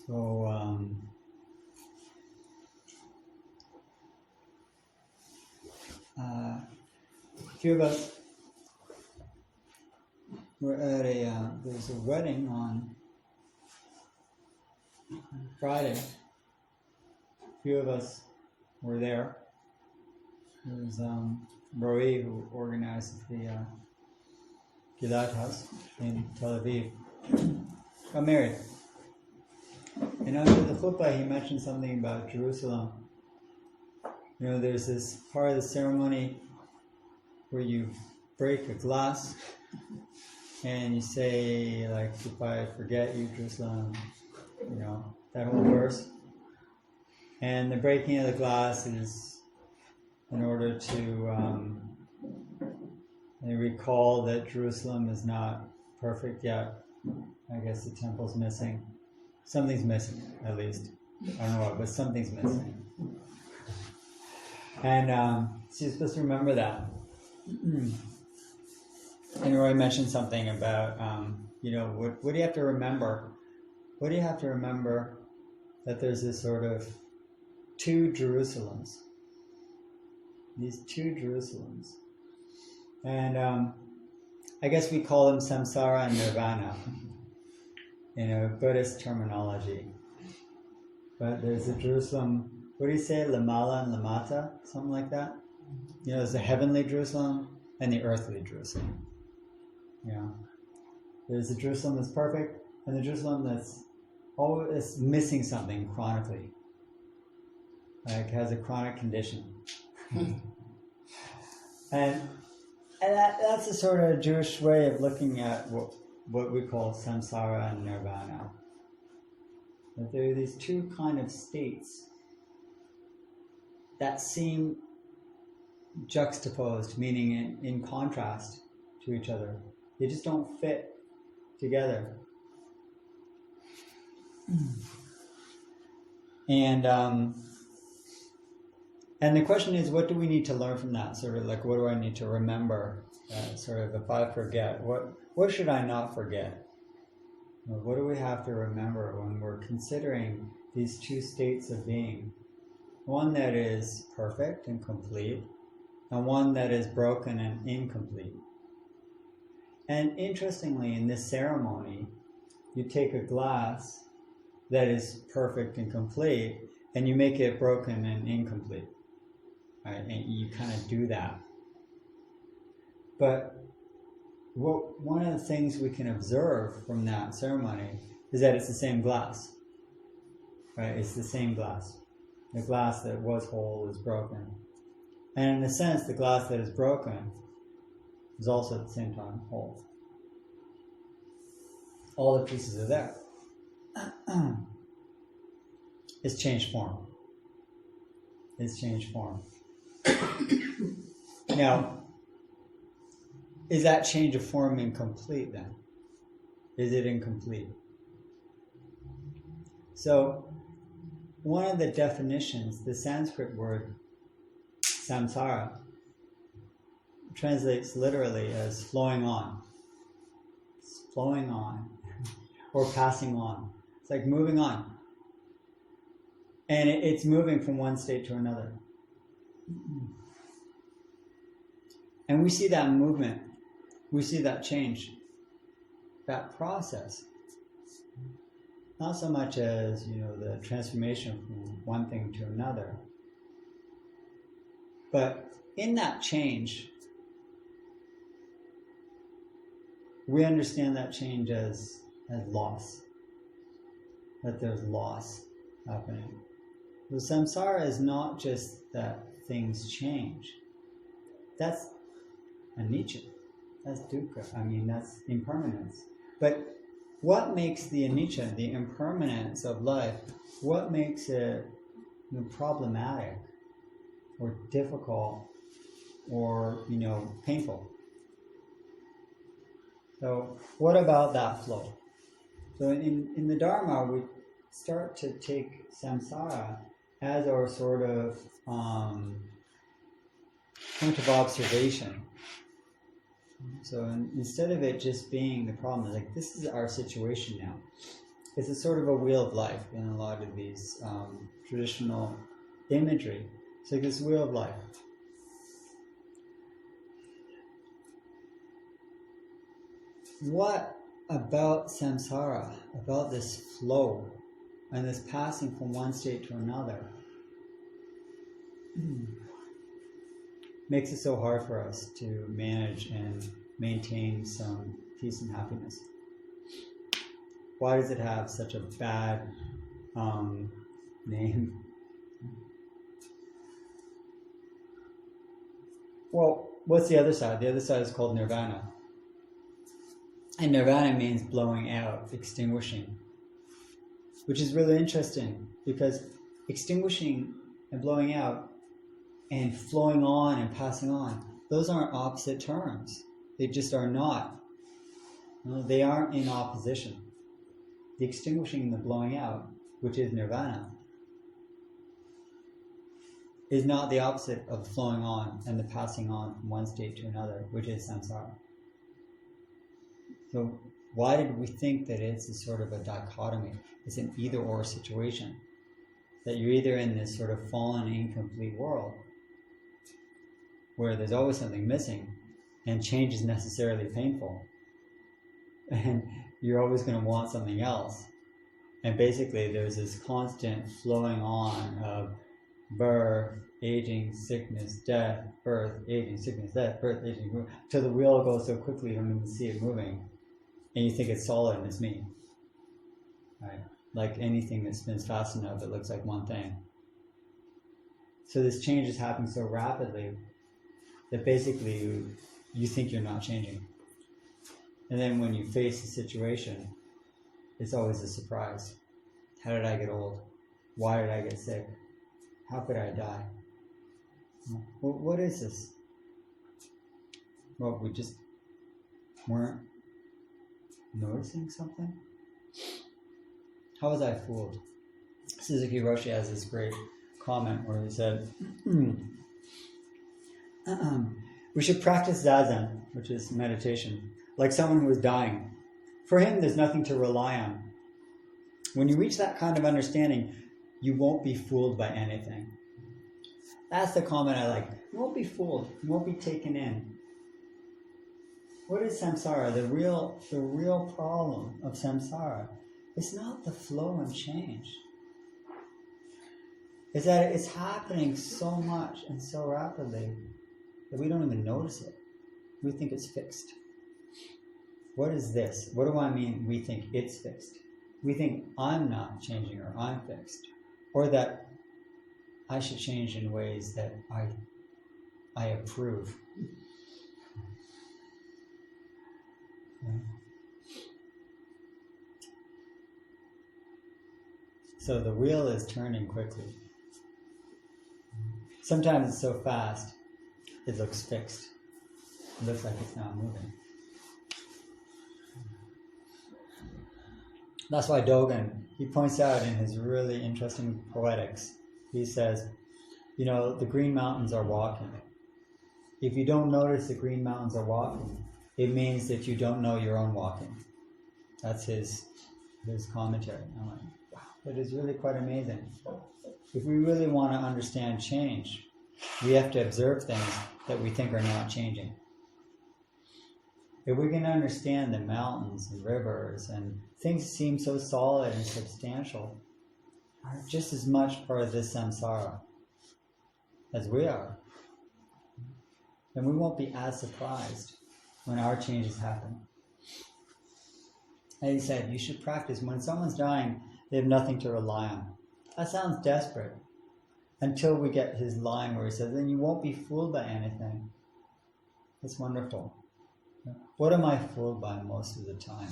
So, a few of us were at there's a wedding on Friday. A few of us were there. There was Roy, who organized the Gilad house in Tel Aviv, got married. And under the chuppah, he mentioned something about Jerusalem. You know, there's this part of the ceremony where you break a glass and you say, like, if I forget you, Jerusalem, you know, that whole verse. And the breaking of the glass is in order to recall that Jerusalem is not perfect yet. I guess the temple's missing. Something's missing, at least. I don't know what, but something's missing. And so you're supposed to remember that. And Roy mentioned something about, you know, what do you have to remember? What do you have to remember that there's this sort of two Jerusalems? These two Jerusalems. And I guess we call them Samsara and Nirvana, you know, Buddhist terminology. But there's a Jerusalem, what do you say, Lamala and Lamata, something like that? You know, there's the heavenly Jerusalem and the earthly Jerusalem. You know, there's the Jerusalem that's perfect and the Jerusalem that's always missing something chronically, like has a chronic condition. and that's a sort of Jewish way of looking at what we call samsara and nirvana. That there are these two kind of states that seem juxtaposed, meaning in contrast to each other. They just don't fit together. And the question is, what do we need to learn from that? Sort of like, what do I need to remember? Sort of, if I forget, what should I not forget? What do we have to remember when we're considering these two states of being? One that is perfect and complete, and one that is broken and incomplete. And interestingly, in this ceremony, you take a glass that is perfect and complete, and you make it broken and incomplete. Right? And you kind of do that. But one of the things we can observe from that ceremony is that it's the same glass. Right? It's the same glass. The glass that was whole is broken. And in a sense, the glass that is broken is also at the same time whole. All the pieces are there. It's changed form. It's changed form. Now, is that change of form incomplete then? Is it incomplete? So, one of the definitions, the Sanskrit word samsara, translates literally as flowing on. It's flowing on, or passing on. It's like moving on. And it's moving from one state to another. And we see that movement, we see that change, that process. Not so much as, you know, the transformation from one thing to another. But in that change, we understand that change as loss. That there's loss happening. The samsara is not just that things change. That's anicca. That's dukkha. I mean, that's impermanence. But what makes the anicca, the impermanence of life, what makes it, you know, problematic or difficult or, you know, painful? So what about that flow? So in the Dharma, we start to take samsara as our sort of point of observation. So instead of it just being the problem, like, this is our situation now. it's a sort of a wheel of life in a lot of these traditional imagery. It's like this wheel of life. What about samsara, about this flow and this passing from one state to another, makes it so hard for us to manage and maintain some peace and happiness? Why does it have such a bad name? Well, what's the other side? The other side is called Nirvana. And Nirvana means blowing out, extinguishing, which is really interesting because extinguishing and blowing out and flowing on and passing on, those aren't opposite terms. They just are not. No, they aren't in opposition. The extinguishing and the blowing out, which is Nirvana, is not the opposite of the flowing on and the passing on from one state to another, which is samsara. So why did we think that it's a sort of a dichotomy? It's an either-or situation. That you're either in this sort of fallen, incomplete world where there's always something missing and change is necessarily painful. And you're always going to want something else. And basically there's this constant flowing on of birth, aging, sickness, death, birth, aging, sickness, death, birth, aging, till the wheel goes so quickly you don't even see it moving. And you think it's solid and it's me. Right? Like anything that spins fast enough, it looks like one thing. So this change is happening so rapidly that basically you think you're not changing. And then when you face the situation, it's always a surprise. How did I get old? Why did I get sick? How could I die? Well, what is this? Well, we just weren't noticing something? How was I fooled? Suzuki Roshi has this great comment where he said, we should practice zazen, which is meditation, like someone who is dying. For him, there's nothing to rely on. When you reach that kind of understanding, you won't be fooled by anything. That's the comment I like. You won't be fooled. You won't be taken in. What is samsara? The real problem of samsara is not the flow and change. It's that it's happening so much and so rapidly that we don't even notice it. We think it's fixed. What is this? What do I mean we think it's fixed? We think I'm not changing or I'm fixed. Or that I should change in ways that I approve. So the wheel is turning quickly. Sometimes it's so fast, it looks fixed. It looks like it's not moving. That's why Dogen, he points out in his really interesting poetics, he says, the Green Mountains are walking. If you don't notice the Green Mountains are walking, it means that you don't know your own walking. That's his commentary. I'm like, wow, that is really quite amazing. If we really want to understand change, we have to observe things that we think are not changing. If we can understand the mountains and rivers and things that seem so solid and substantial are just as much part of this samsara as we are, then we won't be as surprised when our changes happen. And he said, you should practice. When someone's dying, they have nothing to rely on. That sounds desperate. Until we get his line where he says, then you won't be fooled by anything. That's wonderful. What am I fooled by most of the time?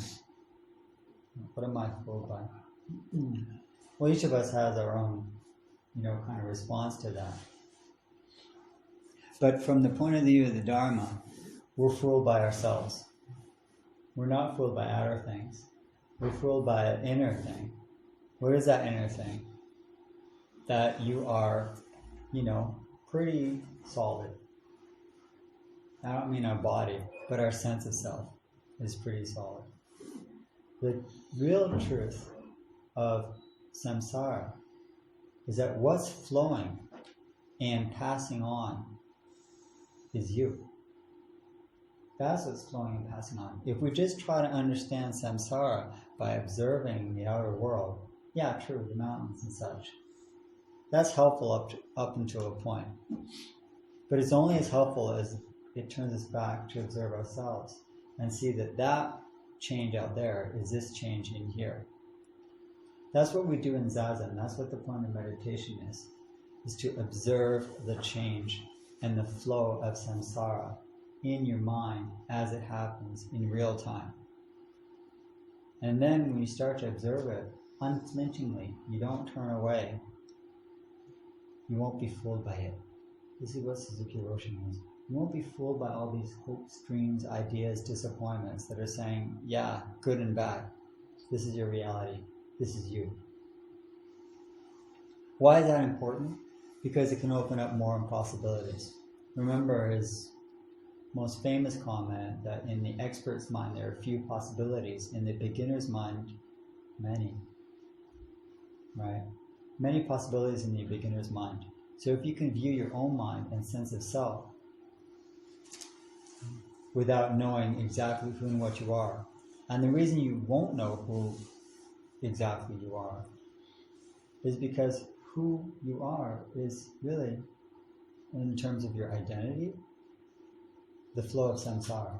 What am I fooled by? Well, each of us has our own, kind of response to that. But from the point of view of the Dharma, we're fooled by ourselves. We're not fooled by outer things. We're fooled by an inner thing. What is that inner thing? That you are, pretty solid. I don't mean our body, but our sense of self is pretty solid. The real truth of samsara is that what's flowing and passing on is you. That's what's flowing and passing on. If we just try to understand samsara by observing the outer world, yeah, true, the mountains and such, that's helpful up until a point. But it's only as helpful as it turns us back to observe ourselves and see that that change out there is this change in here. That's what we do in Zazen. That's what the point of meditation is to observe the change and the flow of samsara in your mind as it happens in real time. And then when you start to observe it unflinchingly, you don't turn away, you won't be fooled by it. This is what Suzuki Roshi means. You won't be fooled by all these hopes, dreams, ideas, disappointments that are saying, yeah, good and bad. This is your reality. This is you. Why is that important? Because it can open up more impossibilities. Remember his most famous comment that in the expert's mind there are few possibilities. In the beginner's mind, many. Right? Many possibilities in the beginner's mind. So if you can view your own mind and sense of self without knowing exactly who and what you are, and the reason you won't know who exactly you are is because who you are is really, in terms of your identity, the flow of samsara.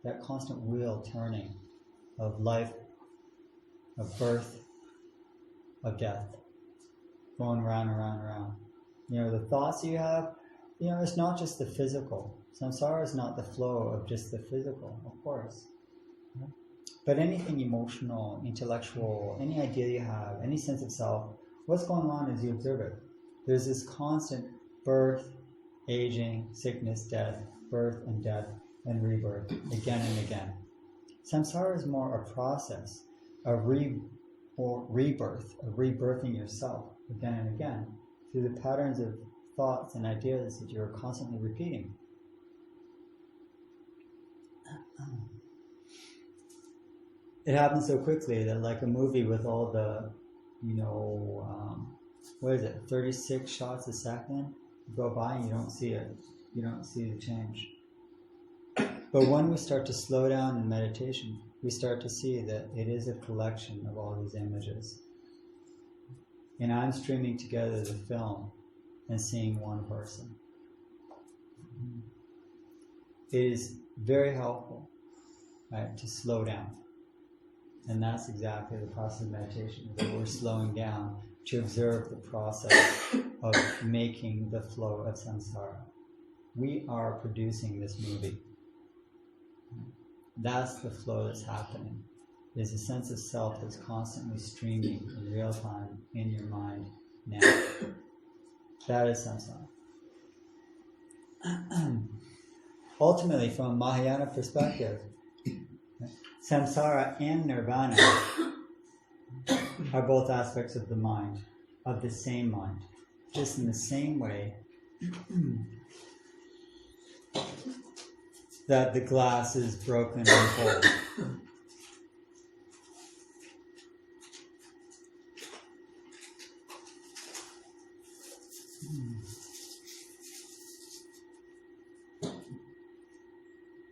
That constant wheel turning of life, of birth, of death, going round and round and round. You know, the thoughts you have, you know, it's not just the physical. Samsara is not the flow of just the physical, of course. But anything emotional, intellectual, any idea you have, any sense of self, what's going on as you observe it? There's this constant birth, aging, sickness, death, birth and death, and rebirth, again and again. Samsara is more a process of rebirth, of rebirthing yourself again and again through the patterns of thoughts and ideas that you're constantly repeating. It happens so quickly that, like a movie with all the, 36 shots a second, you go by and you don't see it. You don't see the change. But when we start to slow down in meditation, we start to see that it is a collection of all these images. And I'm streaming together the film and seeing one person. It is very helpful, right, to slow down. And that's exactly the process of meditation, that we're slowing down to observe the process of making the flow of samsara. We are producing this movie. That's the flow that's happening. There's a sense of self that's constantly streaming in real time in your mind now. That is samsara. Ultimately, from a Mahayana perspective, samsara and nirvana are both aspects of the mind, of the same mind. Just in the same way that the glass is broken and whole.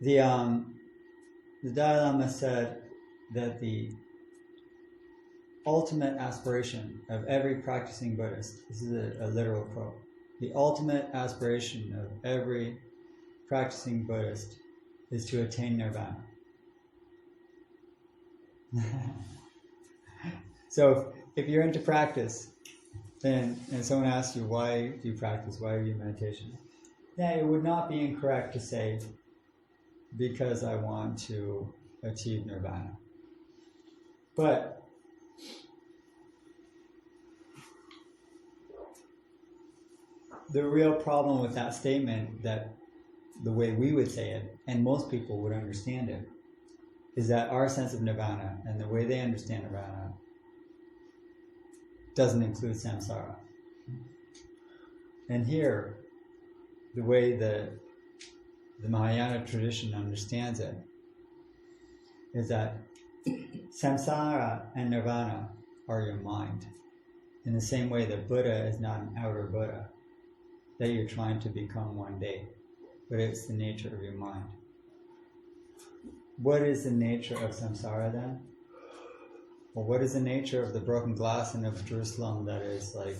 The Dalai Lama said that the ultimate aspiration of every practicing Buddhist, this is a literal quote, the ultimate aspiration of every practicing Buddhist is to attain nirvana. So if you're into practice, and someone asks you, why do you practice, why do you meditation? Yeah, it would not be incorrect to say, because I want to achieve nirvana. But the real problem with that statement, that the way we would say it, and most people would understand it, is that our sense of nirvana and the way they understand nirvana doesn't include samsara. And here, the way the Mahayana tradition understands it is that Samsara and Nirvana are your mind. In the same way that Buddha is not an outer Buddha that you're trying to become one day, but it's the nature of your mind. What is the nature of samsara then? Well, what is the nature of the broken glass and of Jerusalem that is like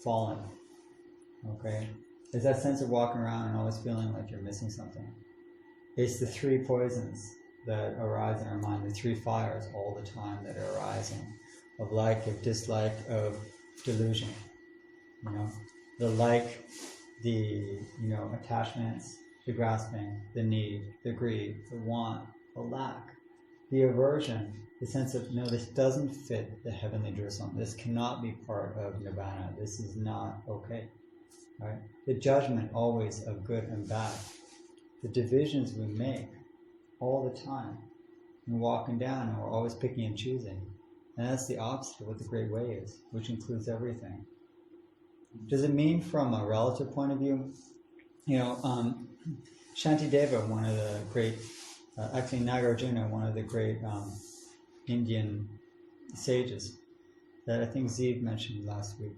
fallen? Okay? It's that sense of walking around and always feeling like you're missing something. It's the three poisons that arise in our mind, the three fires all the time that are arising, of like, of dislike, of delusion. You know, the like, the, attachments, the grasping, the need, the greed, the want, the lack, the aversion, the sense of, no, this doesn't fit the heavenly Jerusalem. This cannot be part of Nirvana. This is not okay. Right? The judgment always of good and bad. The divisions we make all the time. We're walking down and we're always picking and choosing. And that's the opposite of what the Great Way is, which includes everything. Does it mean from a relative point of view? Shantideva, one of the great, actually Nagarjuna, one of the great Indian sages that I think Zeev mentioned last week.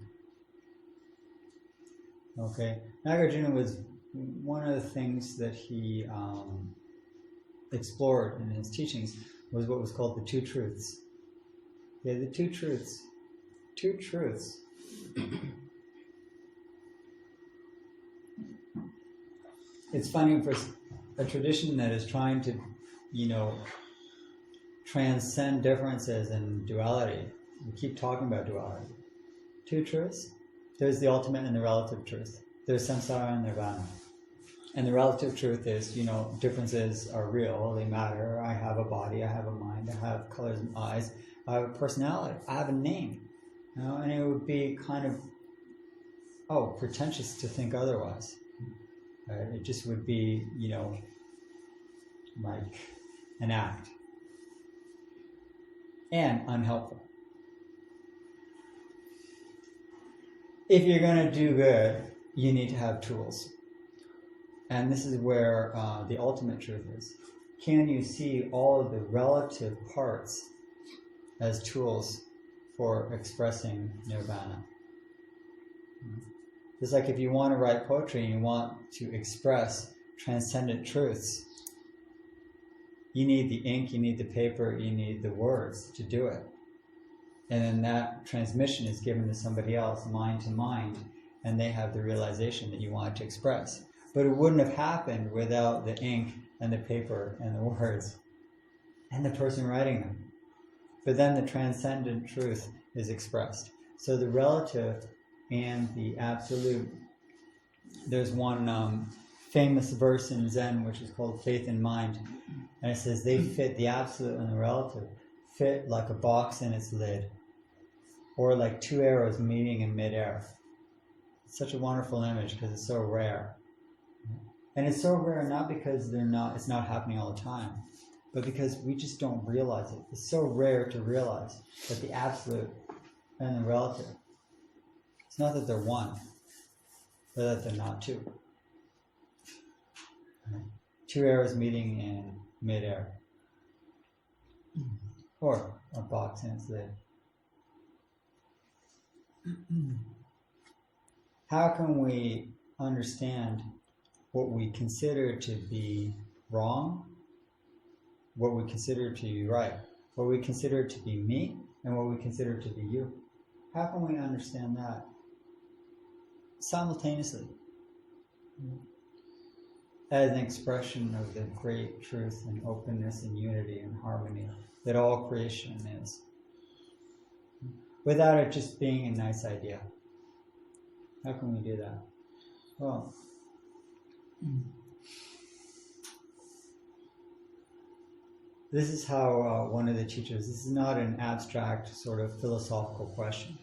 Okay, Nagarjuna was one of the things that he explored in his teachings was what was called the two truths. Yeah, the two truths. Two truths. It's funny for a tradition that is trying to, transcend differences and duality. We keep talking about duality. Two truths. There's the ultimate and the relative truth. There's samsara and nirvana. And the relative truth is, differences are real, they matter. I have a body, I have a mind, I have colors and eyes, I have a personality, I have a name. And it would be kind of, pretentious to think otherwise. It just would be, like an act. And unhelpful. If you're going to do good, you need to have tools. And this is where the ultimate truth is. Can you see all of the relative parts as tools for expressing nirvana? Just like if you want to write poetry and you want to express transcendent truths, you need the ink, you need the paper, you need the words to do it. And then that transmission is given to somebody else, mind to mind, and they have the realization that you want to express. But it wouldn't have happened without the ink and the paper and the words and the person writing them. But then the transcendent truth is expressed. So the relative and the absolute. There's one famous verse in Zen which is called Faith in Mind. And it says they fit, the absolute and the relative, fit like a box in its lid. Or like two arrows meeting in midair. It's such a wonderful image because it's so rare. And it's so rare not because it's not happening all the time, but because we just don't realize it. It's so rare to realize that the absolute and the relative, it's not that they're one, but that they're not two. Right? Two arrows meeting in midair. Or a box in its lid. How can we understand what we consider to be wrong, what we consider to be right, what we consider to be me, and what we consider to be you? How can we understand that simultaneously as an expression of the great truth and openness and unity and harmony that all creation is, without it just being a nice idea? How can we do that? Well, this is how one of the teachers, this is not an abstract sort of philosophical question.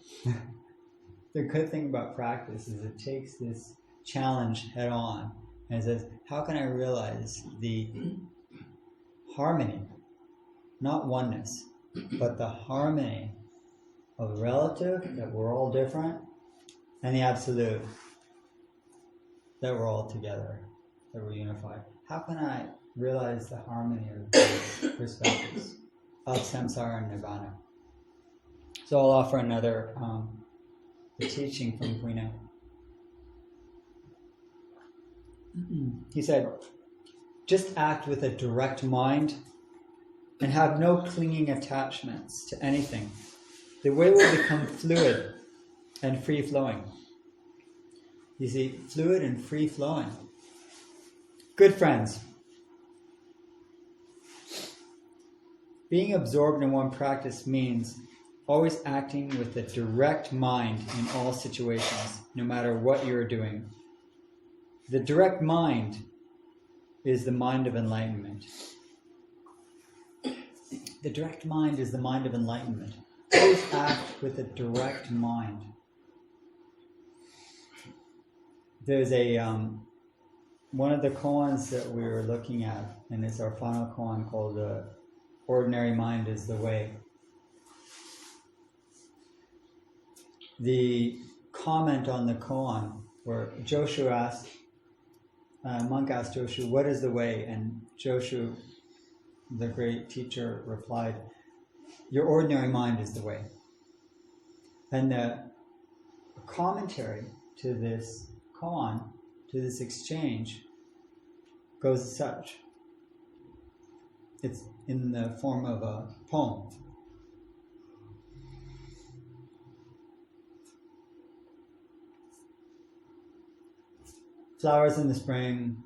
The good thing about practice is it takes this challenge head on and says, how can I realize the harmony, not oneness, but the harmony of the relative, that we're all different, and the absolute, that we're all together, that we're unified. How can I realize the harmony of those perspectives? of Samsara and Nirvana. So I'll offer another teaching from Guido. He said, just act with a direct mind and have no clinging attachments to anything. The way will become fluid and free-flowing. You see, fluid and free-flowing. Good friends, being absorbed in one practice means always acting with a direct mind in all situations, no matter what you're doing. The direct mind is the mind of enlightenment. The direct mind is the mind of enlightenment. Always act with a direct mind. There's a one of the koans that we were looking at, and it's our final koan called "The Ordinary Mind is the Way." The comment on the koan, where Joshu asked, monk asked Joshu, "What is the way?" And Joshu, the great teacher, replied, "Your ordinary mind is the way." And the commentary to this koan, to this exchange, goes as such. It's in the form of a poem. Flowers in the spring,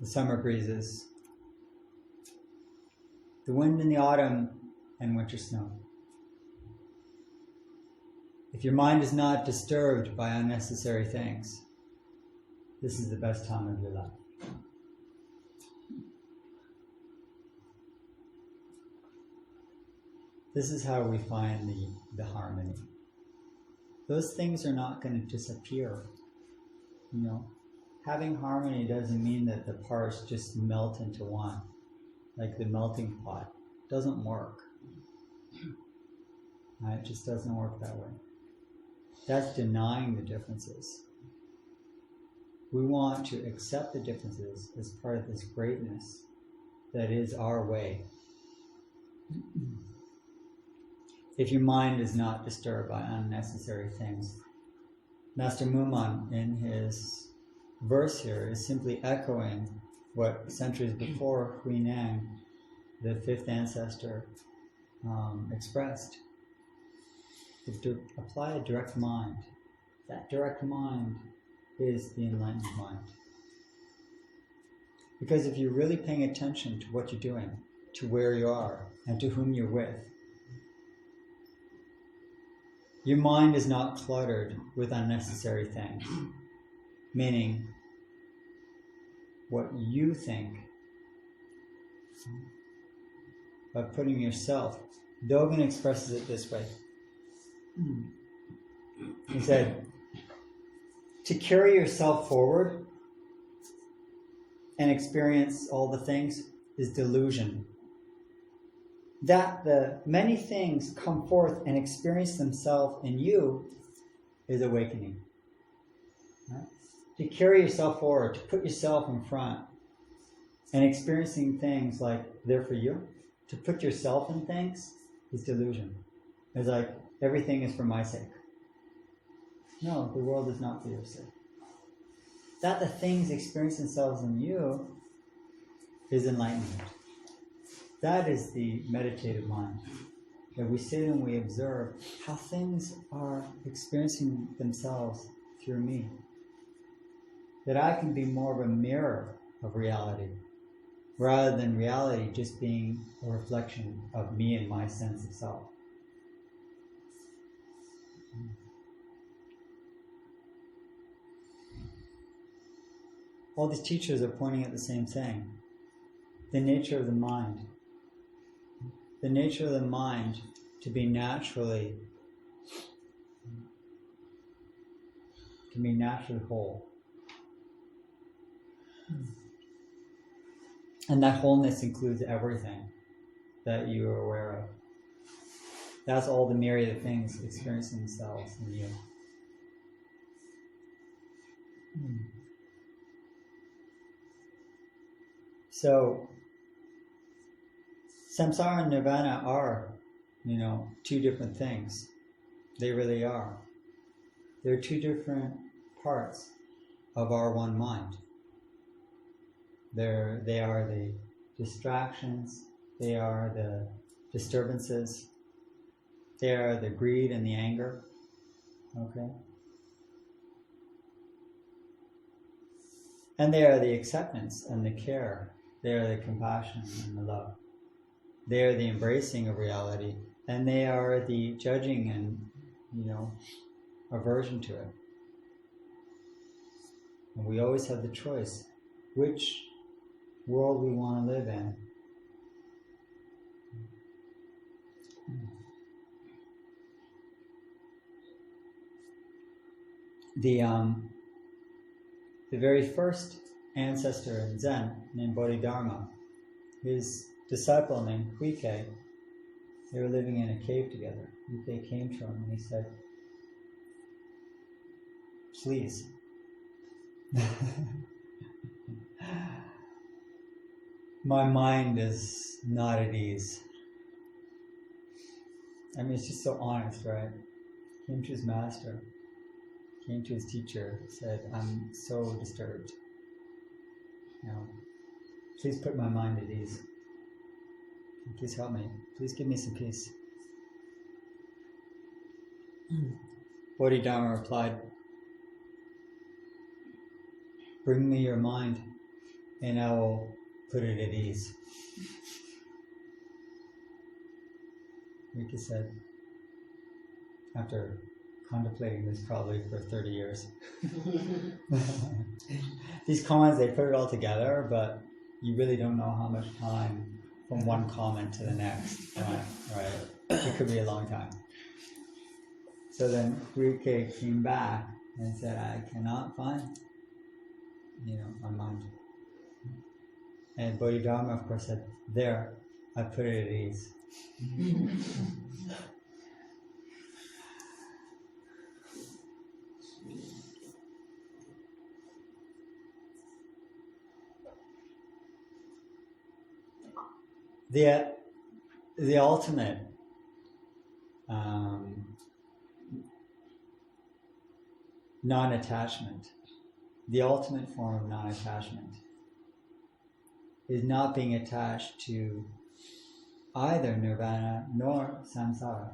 the summer breezes, the wind in the autumn and winter snow. If your mind is not disturbed by unnecessary things, this is the best time of your life. This is how we find the harmony. Those things are not going to disappear. You know, having harmony doesn't mean that the parts just melt into one, like the melting pot. It doesn't work. It just doesn't work that way. That's denying the differences. We want to accept the differences as part of this greatness that is our way. If your mind is not disturbed by unnecessary things, Master Muman, in his verse here, is simply echoing what centuries before Queen Anne, the fifth ancestor, expressed. To apply a direct mind. That direct mind is the enlightened mind. Because if you're really paying attention to what you're doing, to where you are, and to whom you're with, your mind is not cluttered with unnecessary things. Meaning, what you think, by putting yourself, Dogen expresses it this way. He said, to carry yourself forward and experience all the things is delusion. That the many things come forth and experience themselves in you is awakening. Right? To carry yourself forward, to put yourself in front and experiencing things like they're for you, to put yourself in things is delusion. It's like everything is for my sake. No, the world is not for your sake. That the things experience themselves in you is enlightenment. That is the meditative mind. That we sit and we observe how things are experiencing themselves through me. That I can be more of a mirror of reality, rather than reality just being a reflection of me and my sense of self. All these teachers are pointing at the same thing. The nature of the mind. The nature of the mind to be naturally whole. And that wholeness includes everything that you are aware of. That's all the myriad of things experiencing themselves in you. Samsara and Nirvana are, two different things. They really are. They're two different parts of our one mind. They are the distractions, they are the disturbances, they are the greed and the anger, okay? And they are the acceptance and the care. They are the compassion and the love. They are the embracing of reality, and they are the judging and, aversion to it. And we always have the choice which world we want to live in. The very first ancestor in Zen, named Bodhidharma, his disciple named Huike, they were living in a cave together. Huike came to him and he said, "Please, my mind is not at ease." I mean, it's just so honest, right? Came to his master, came to his teacher, said, "I'm so disturbed. Please put my mind at ease. Please help me. Please give me some peace." Bodhidharma replied, "Bring me your mind, and I will put it at ease." Rika said, after contemplating this probably for 30 years. These comments, they put it all together, but you really don't know how much time from one comment to the next. Right? It could be a long time. So then Rika came back and said, "I cannot find, my mind." And Bodhidharma, of course, said, "There, I put it at ease." The ultimate non-attachment, the ultimate form of non-attachment is not being attached to either nirvana nor samsara,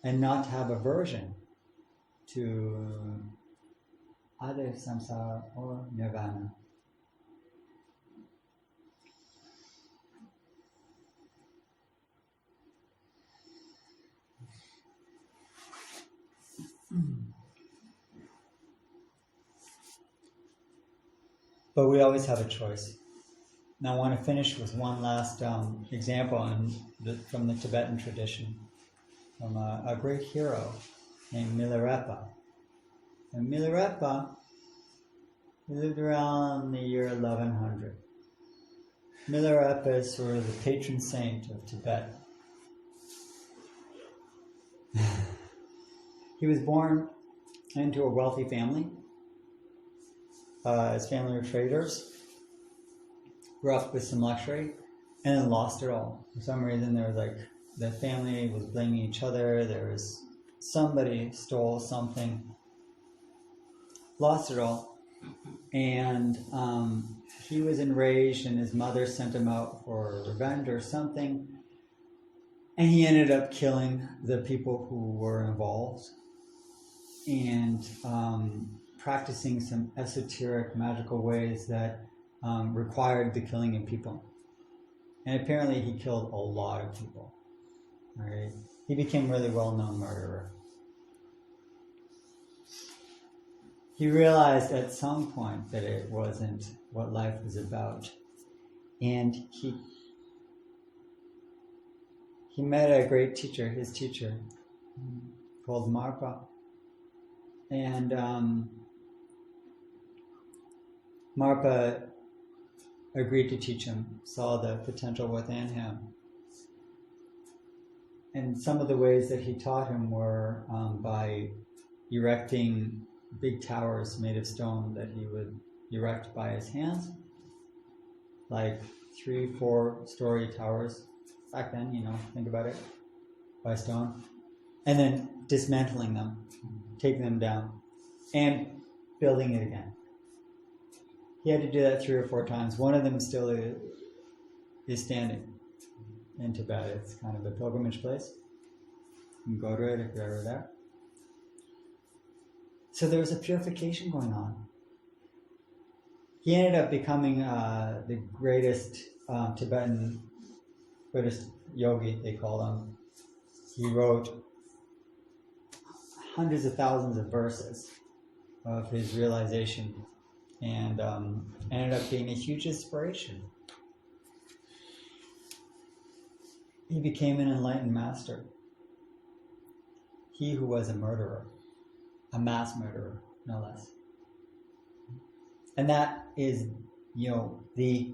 and not to have aversion to either samsara or nirvana. But we always have a choice. Now I want to finish with one last example from the Tibetan tradition, from a great hero named Milarepa. And Milarepa, he lived around the year 1100. Milarepa is sort of the patron saint of Tibet. He was born into a wealthy family. His family were traders, grew up with some luxury, and then lost it all. For some reason, there was the family was blaming each other. There was somebody stole something, lost it all, and he was enraged, and his mother sent him out for revenge or something, and he ended up killing the people who were involved, and practicing some esoteric magical ways that required the killing of people. And apparently he killed a lot of people. Right? He became a really well-known murderer. He realized at some point that it wasn't what life was about. And he met a great teacher, his teacher, called Marpa. And Marpa agreed to teach him, saw the potential within him. And some of the ways that he taught him were by erecting big towers made of stone that he would erect by his hands. like 3-4 story towers back then, think about it, by stone, and then dismantling them, taking them down, and building it again. He had to do that 3 or 4 times. One of them still is standing in Tibet. It's kind of a pilgrimage place. You can go to it if you're ever there. So there was a purification going on. He ended up becoming the greatest Tibetan Buddhist yogi, they call him. He wrote hundreds of thousands of verses of his realization, and ended up being a huge inspiration. He became an enlightened master. He who was a murderer, a mass murderer, no less. And that is, the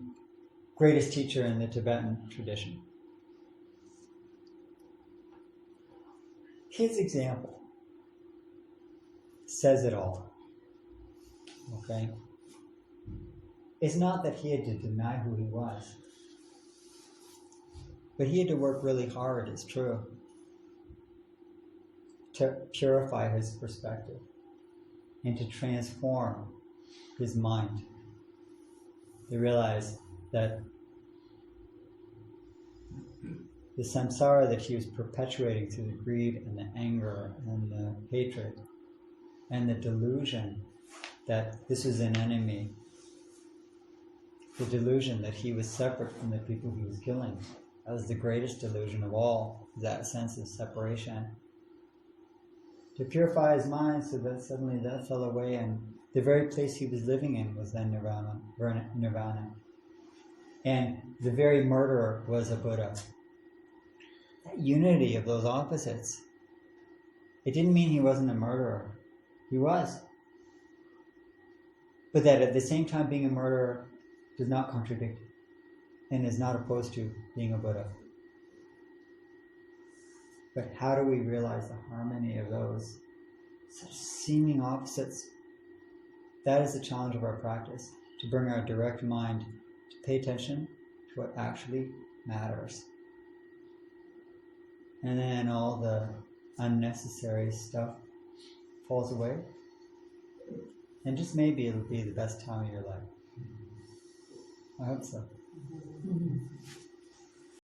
greatest teacher in the Tibetan tradition. His example says it all. Okay? It's not that he had to deny who he was, but he had to work really hard, it's true, to purify his perspective and to transform his mind. To realize that the samsara that he was perpetuating through the greed and the anger and the hatred and the delusion that this was an enemy, the delusion that he was separate from the people he was killing, that was the greatest delusion of all, that sense of separation. To purify his mind so that suddenly that fell away, and the very place he was living in was then Nirvana. And the very murderer was a Buddha. That unity of those opposites, it didn't mean he wasn't a murderer. He was. But that at the same time being a murderer does not contradict and is not opposed to being a Buddha. But how do we realize the harmony of those such seeming opposites? That is the challenge of our practice, to bring our direct mind to pay attention to what actually matters. And then all the unnecessary stuff falls away. And just maybe it'll be the best time of your life. I hope so.